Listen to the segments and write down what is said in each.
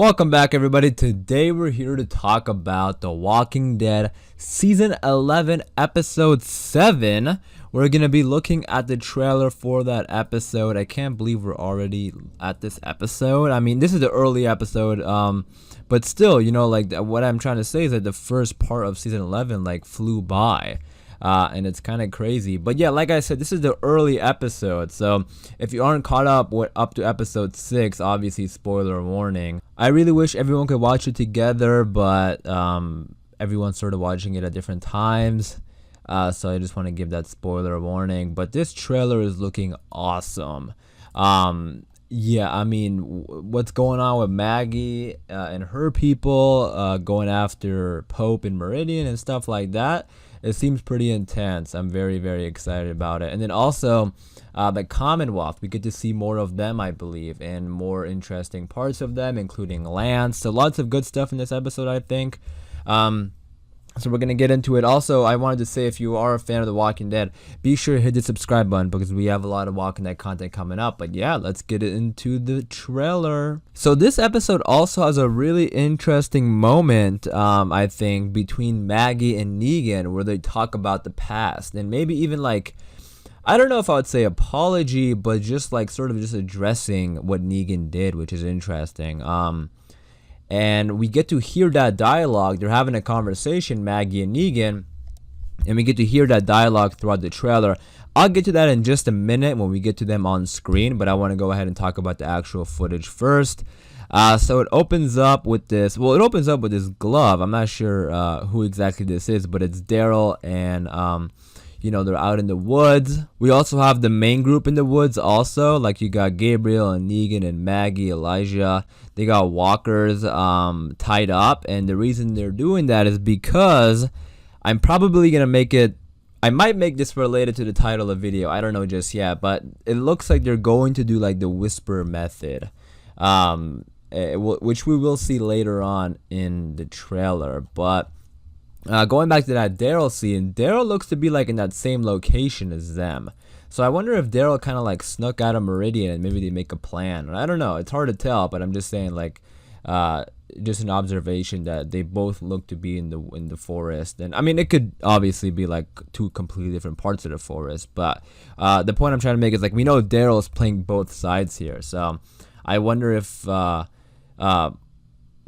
Welcome back, everybody. Today we're here to talk about The Walking Dead Season 11, Episode 7. We're going to be looking at the trailer for that episode. I can't believe we're already at this episode. I mean, this is the early episode, but still, what I'm trying to say is that the first part of Season 11, flew by. And it's kind of crazy. But yeah, like I said, this is the early episode. So if you aren't caught up up to episode 6, obviously spoiler warning. I really wish everyone could watch it together, but everyone's sort of watching it at different times. So I just want to give that spoiler warning. But this trailer is looking awesome. Yeah, I mean, what's going on with Maggie and her people going after Pope and Meridian and stuff like that. It seems pretty intense. I'm very, very excited about it. And then also, the Commonwealth, we get to see more of them, I believe, and more interesting parts of them, including Lance. So lots of good stuff in this episode, I think. So we're going to get into it. Also, I wanted to say, if you are a fan of The Walking Dead, be sure to hit the subscribe button because we have a lot of Walking Dead content coming up. But yeah, let's get into the trailer. So this episode also has a really interesting moment, I think, between Maggie and Negan, where they talk about the past and maybe even I don't know if I would say apology, but just sort of just addressing what Negan did, which is interesting. And we get to hear that dialogue. They're having a conversation, Maggie and Negan, and we get to hear that dialogue throughout the trailer. I'll get to that in just a minute when we get to them on screen, but I want to go ahead and talk about the actual footage first. So it opens up with this. Well, it opens up with this glove. I'm not sure who exactly this is, but it's Daryl and they're out in the woods. We also have the main group in the woods also. You got Gabriel and Negan and Maggie, Elijah. They got walkers tied up. And the reason they're doing that is because I'm probably going to make it. I might make this related to the title of the video. I don't know just yet. But it looks like they're going to do the whisper method. Which we will see later on in the trailer. But going back to that Daryl scene, Daryl looks to be in that same location as them. So I wonder if Daryl kind of snuck out of Meridian and maybe they make a plan. I don't know. It's hard to tell, but I'm just saying just an observation that they both look to be in the forest. And I mean, it could obviously be two completely different parts of the forest. But the point I'm trying to make is we know Daryl is playing both sides here. So I wonder if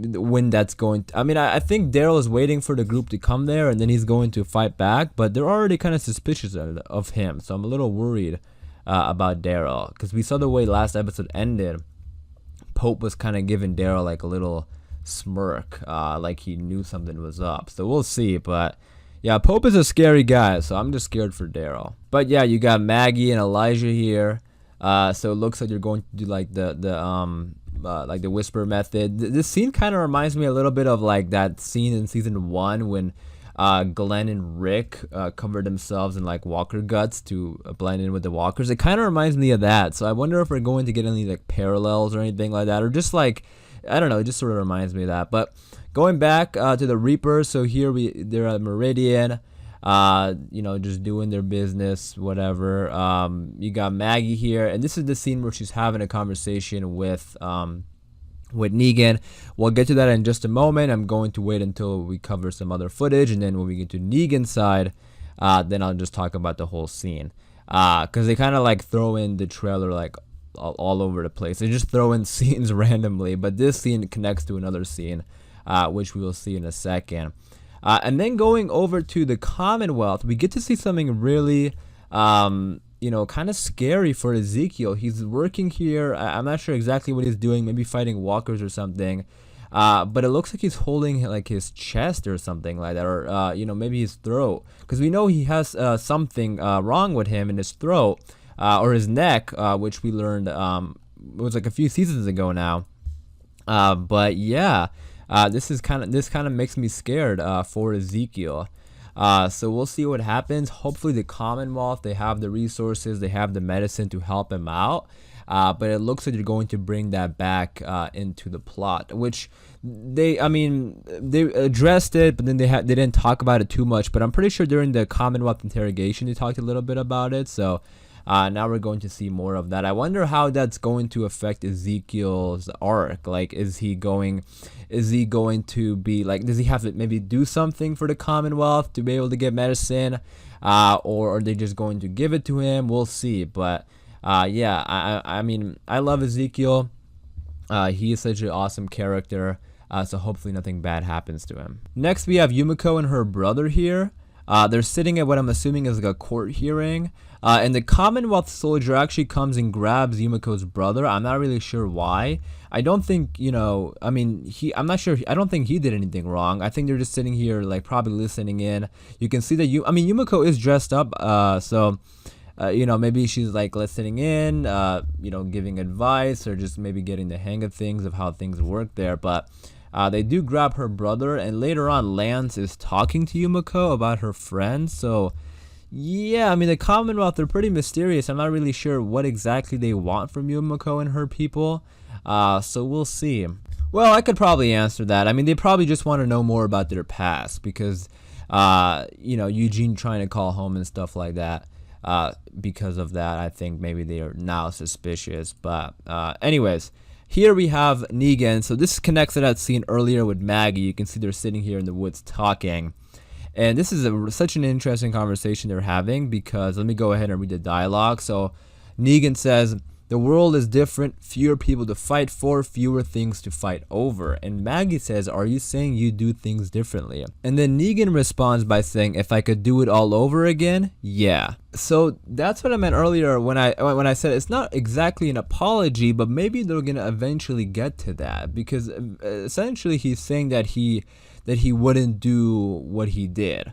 when that's going to, I think Daryl is waiting for the group to come there and then he's going to fight back, but they're already kind of suspicious of him, so I'm a little worried about Daryl, because we saw the way last episode ended. Pope was kind of giving Daryl a little smirk, like he knew something was up, so we'll see. But yeah, Pope is a scary guy, so I'm just scared for Daryl. But yeah, you got Maggie and Elijah here, so it looks like they're going to do the whisper method. This scene kind of reminds me a little bit of that scene in season 1 when Glenn and Rick covered themselves in walker guts to blend in with the walkers. It kind of reminds me of that. So I wonder if we're going to get any parallels or anything like that, or just I don't know, it just sort of reminds me of that. But going back to the Reapers, so here they're at Meridian. Just doing their business, whatever. You got Maggie here, and this is the scene where she's having a conversation with Negan. We'll get to that in just a moment. I'm going to wait until we cover some other footage, and then when we get to Negan's side, then I'll just talk about the whole scene. Because they kind of throw in the trailer all over the place. They just throw in scenes randomly, but this scene connects to another scene, which we will see in a second. And then going over to the Commonwealth, we get to see something really, kind of scary for Ezekiel. He's working here. I'm not sure exactly what he's doing, maybe fighting walkers or something. But it looks like he's holding his chest or something like that, or, maybe his throat. Because we know he has something wrong with him in his throat or his neck, which we learned it was a few seasons ago now. But yeah. This kind of makes me scared for Ezekiel. So we'll see what happens. Hopefully the Commonwealth, they have the resources, they have the medicine to help him out. But it looks like they're going to bring that back into the plot, which they addressed it, but then they didn't talk about it too much. But I'm pretty sure during the Commonwealth interrogation they talked a little bit about it. So Now we're going to see more of that. I wonder how that's going to affect Ezekiel's arc. Like, is he going to be like, does he have to maybe do something for the Commonwealth to be able to get medicine, or are they just going to give it to him? We'll see. But yeah, I mean, I love Ezekiel. He is such an awesome character. So hopefully nothing bad happens to him. Next, we have Yumiko and her brother here. They're sitting at what I'm assuming is like a court hearing. And the Commonwealth soldier actually comes and grabs Yumiko's brother. I'm not really sure why. I don't think, I'm not sure. I don't think he did anything wrong. I think they're just sitting here, like, probably listening in. You can see that Yumiko is dressed up. Maybe she's like listening in, giving advice, or just maybe getting the hang of things, of how things work there. But they do grab her brother, and later on, Lance is talking to Yumiko about her friends. So, yeah, I mean, the Commonwealth, they're pretty mysterious. I'm not really sure what exactly they want from Yumiko and her people. So we'll see. Well, I could probably answer that. I mean, they probably just want to know more about their past because, Eugene trying to call home and stuff like that. Because of that, I think maybe they are now suspicious. But anyways, here we have Negan. So this connects to that scene earlier with Maggie. You can see they're sitting here in the woods talking. And this is such an interesting conversation they're having because let me go ahead and read the dialogue. So Negan says, "The world is different, fewer people to fight for, fewer things to fight over." And Maggie says, "Are you saying you do things differently?" And then Negan responds by saying, "If I could do it all over again, yeah." So that's what I meant earlier when I said it's not exactly an apology, but maybe they're gonna eventually get to that because essentially he's saying that he wouldn't do what he did.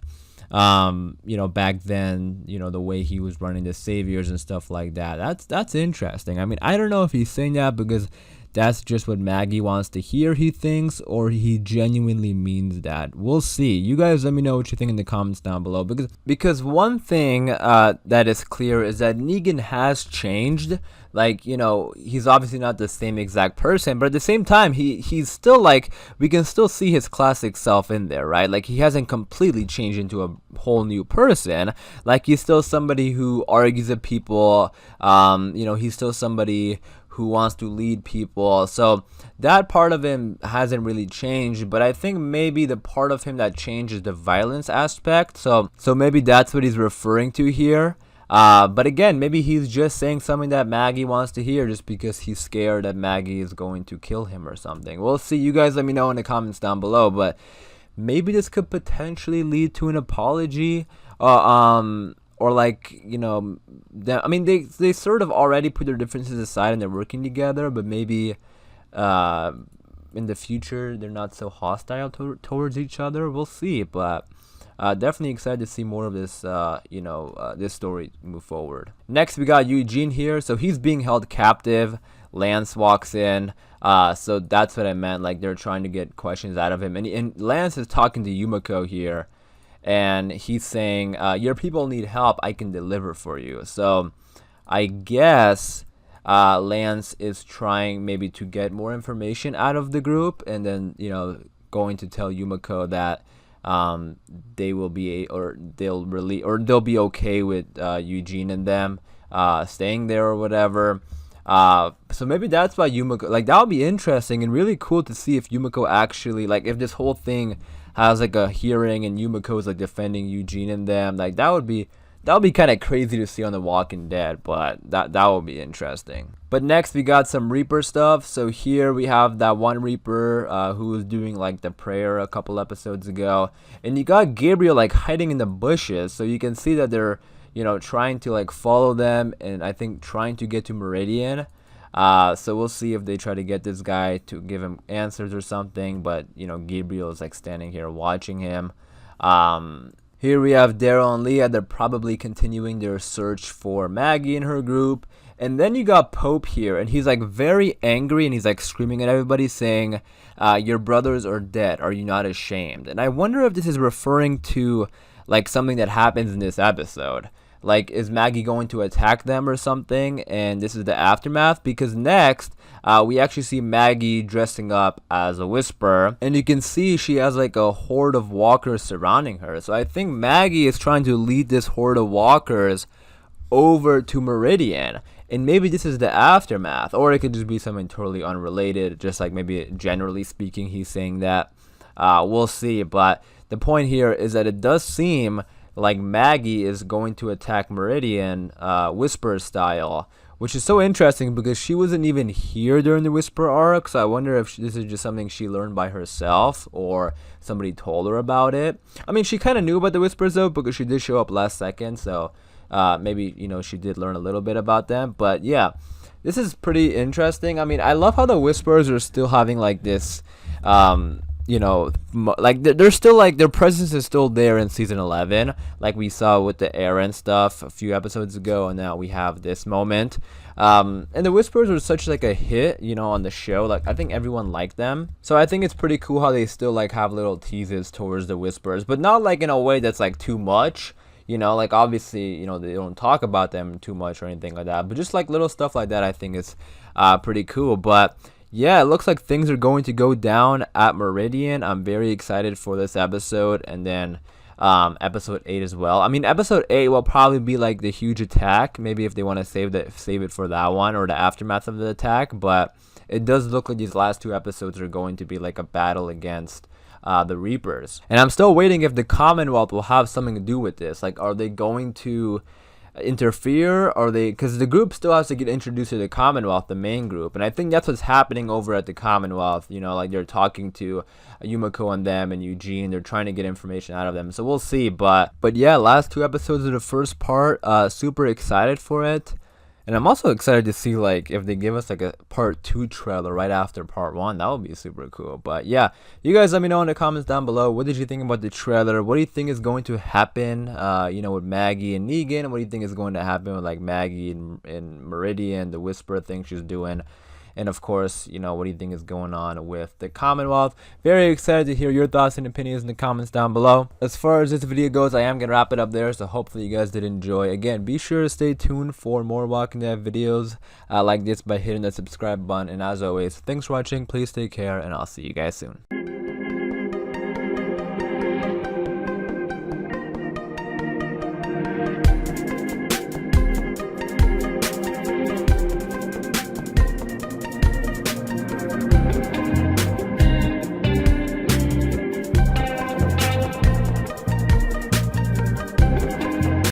Back then, the way he was running the Saviors and stuff like that. That's interesting. I mean, I don't know if he's saying that because that's just what Maggie wants to hear, he thinks, or he genuinely means that. We'll see. You guys let me know what you think in the comments down below because one thing that is clear is that Negan has changed. Like, he's obviously not the same exact person, but at the same time, he's still like, we can still see his classic self in there, right? Like, he hasn't completely changed into a whole new person. Like, he's still somebody who argues with people. He's still somebody who wants to lead people. So that part of him hasn't really changed, but I think maybe the part of him that changed is the violence aspect. So maybe that's what he's referring to here. But again, maybe he's just saying something that Maggie wants to hear just because he's scared that Maggie is going to kill him or something. We'll see. You guys let me know in the comments down below, but maybe this could potentially lead to an apology. Or like, they sort of already put their differences aside and they're working together, but maybe in the future they're not so hostile towards each other. We'll see, but definitely excited to see more of this, this story move forward. Next, we got Eugene here. So he's being held captive. Lance walks in. So that's what I meant. Like, they're trying to get questions out of him. And Lance is talking to Yumiko here. And he's saying, your people need help. I can deliver for you. So I guess Lance is trying maybe to get more information out of the group. And then, going to tell Yumiko that they will be, or they'll be okay with Eugene and them staying there or whatever. So maybe that's why Yumiko, like, that would be interesting and really cool to see if Yumiko actually, like, if this whole thing has like a hearing and Yumiko is like defending Eugene and them. Like, that would be kind of crazy to see on The Walking Dead, but that would be interesting. But next we got some Reaper stuff. So here we have that one Reaper who was doing like the prayer a couple episodes ago, and you got Gabriel like hiding in the bushes. So you can see that they're trying to like follow them, and I think trying to get to Meridian. So we'll see if they try to get this guy to give him answers or something. But Gabriel is like standing here watching him. Here we have Daryl and Leah. They're probably continuing their search for Maggie and her group. And then you got Pope here, and he's like very angry, and he's like screaming at everybody saying, your brothers are dead. Are you not ashamed? And I wonder if this is referring to like something that happens in this episode. Like, is Maggie going to attack them or something? And this is the aftermath, because next we actually see Maggie dressing up as a Whisperer, and you can see she has like a horde of walkers surrounding her. So I think Maggie is trying to lead this horde of walkers over to Meridian. And maybe this is the aftermath, or it could just be something totally unrelated, just like maybe generally speaking, he's saying that. We'll see. But the point here is that it does seem like Maggie is going to attack Meridian, Whisper style, which is so interesting because she wasn't even here during the Whisper arc. So I wonder if this is just something she learned by herself or somebody told her about it. I mean, she kind of knew about the Whispers though, because she did show up last second. So maybe, she did learn a little bit about them. But yeah, this is pretty interesting. I mean, I love how the Whispers are still having like this, like they're still like their presence is still there in season 11, like we saw with the Aaron stuff a few episodes ago, and now we have this moment. And the Whispers were such like a hit, on the show. Like I think everyone liked them, so I think it's pretty cool how they still like have little teases towards the Whispers, but not like in a way that's like too much. Like obviously, they don't talk about them too much or anything like that, but just like little stuff like that, I think is pretty cool. But yeah, it looks like things are going to go down at Meridian. I'm very excited for this episode, and then episode 8 as well. I mean, episode 8 will probably be like the huge attack, maybe if they want to save it for that one, or the aftermath of the attack. But it does look like these last 2 episodes are going to be like a battle against the Reapers. And I'm still waiting if the Commonwealth will have something to do with this. Like, are they going to interfere? Are they, because the group still has to get introduced to the Commonwealth, the main group, and I think that's what's happening over at the Commonwealth. Like they're talking to Yumiko and them and Eugene. They're trying to get information out of them, so we'll see. But yeah, last 2 episodes of the first part, super excited for it. And I'm also excited to see like if they give us like a part 2 trailer right after part 1. That would be super cool. But yeah, you guys let me know in the comments down below. What did you think about the trailer? What do you think is going to happen with Maggie and Negan? What do you think is going to happen with like Maggie and Meridian, the Whisper thing she's doing? And of course, what do you think is going on with the Commonwealth? Very excited to hear your thoughts and opinions in the comments down below. As far as this video goes, I am going to wrap it up there, so hopefully you guys did enjoy. Again, be sure to stay tuned for more Walking Dead videos like this by hitting the subscribe button. And as always, thanks for watching, please take care, and I'll see you guys soon.